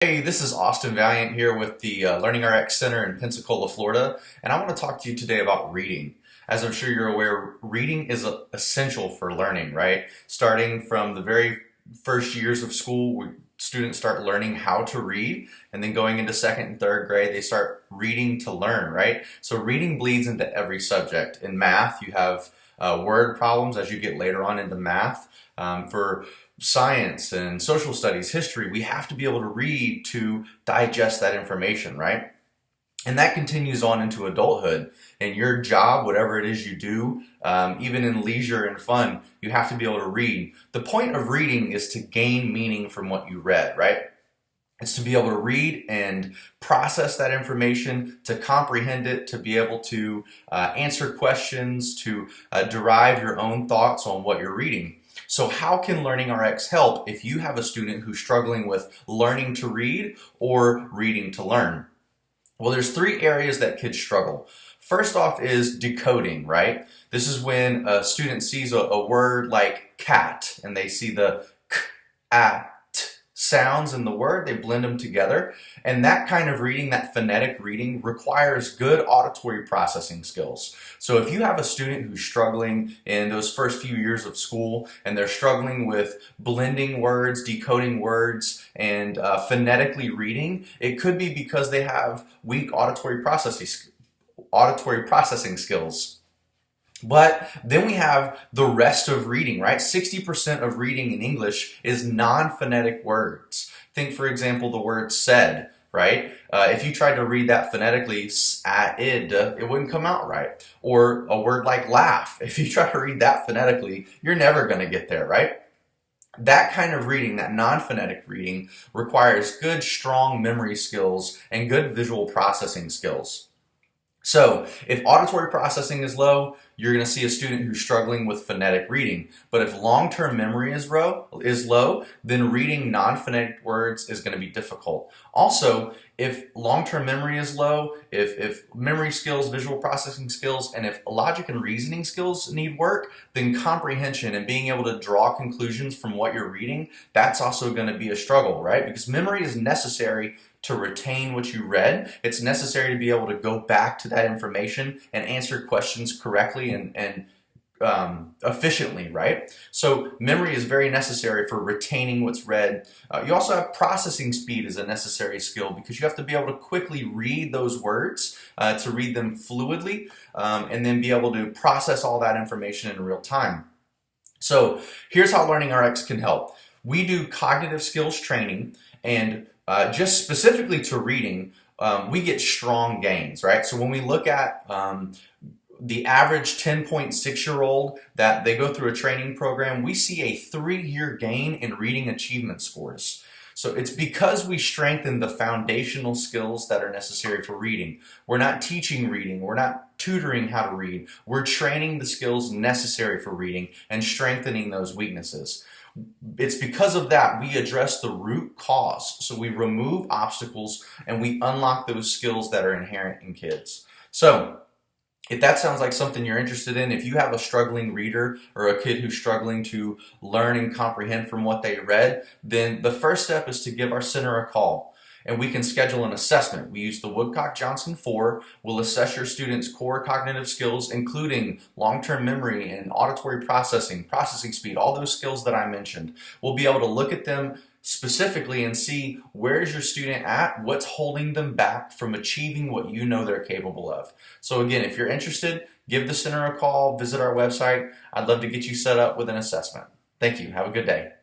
Hey, this is Austin Valiant here with the LearningRx Center in Pensacola, Florida, and I want to talk to you today about reading. As I'm sure you're aware, reading is essential for learning, right? Starting from the very first years of school, students start learning how to read, and then going into second and third grade, they start reading to learn, right? So reading bleeds into every subject. In math, you have word problems as you get later on into math. For science and social studies, history, we have to be able to read to digest that information, right? And that continues on into adulthood. And your job, whatever it is you do, even in leisure and fun, you have to be able to read. The point of reading is to gain meaning from what you read, right? It's to be able to read and process that information, to comprehend it, to be able to answer questions, to derive your own thoughts on what you're reading. So how can LearningRx help if you have a student who's struggling with learning to read or reading to learn? Well, there's three areas that kids struggle. First off is decoding, right? This is when a student sees a word like cat and they see the k, a, t sounds in the word, they blend them together. And that kind of reading, that phonetic reading, requires good auditory processing skills. So if you have a student who's struggling in those first few years of school and they're struggling with blending words, decoding words, and phonetically reading, it could be because they have weak auditory processing skills. But then we have the rest of reading, right? 60% of reading in English is non-phonetic words. Think, for example, the word said, right? If you tried to read that phonetically, s-a-id, it wouldn't come out right. Or a word like laugh. If you try to read that phonetically, you're never going to get there, right? That kind of reading, that non-phonetic reading, requires good, strong memory skills and good visual processing skills. So if auditory processing is low, you're going to see a student who's struggling with phonetic reading. But if long-term memory is low, then reading non-phonetic words is going to be difficult. Also, if long-term memory is low, if memory skills, visual processing skills, and if logic and reasoning skills need work, then comprehension and being able to draw conclusions from what you're reading, that's also going to be a struggle, right? Because memory is necessary to retain what you read. It's necessary to be able to go back to that information and answer questions correctly and efficiently, right? So memory is very necessary for retaining what's read. You also have processing speed as a necessary skill because you have to be able to quickly read those words, to read them fluidly, and then be able to process all that information in real time. So here's how LearningRx can help. We do cognitive skills training, and just specifically to reading, we get strong gains, right? So when we look at the average 10.6-year-old that they go through a training program, we see a 3-year gain in reading achievement scores. So it's because we strengthen the foundational skills that are necessary for reading. We're not teaching reading. We're not tutoring how to read. We're training the skills necessary for reading and strengthening those weaknesses. It's because of that we address the root cause. So we remove obstacles and we unlock those skills that are inherent in kids. So if that sounds like something you're interested in, if you have a struggling reader or a kid who's struggling to learn and comprehend from what they read, then the first step is to give our center a call. And we can schedule an assessment. We use the Woodcock-Johnson 4. We'll assess your student's core cognitive skills, including long-term memory and auditory processing speed, all those skills that I mentioned. We'll be able to look at them specifically and see where is your student at, what's holding them back from achieving what you know they're capable of. So again, if you're interested, give the center a call, visit our website. I'd love to get you set up with an assessment. Thank you. Have a good day.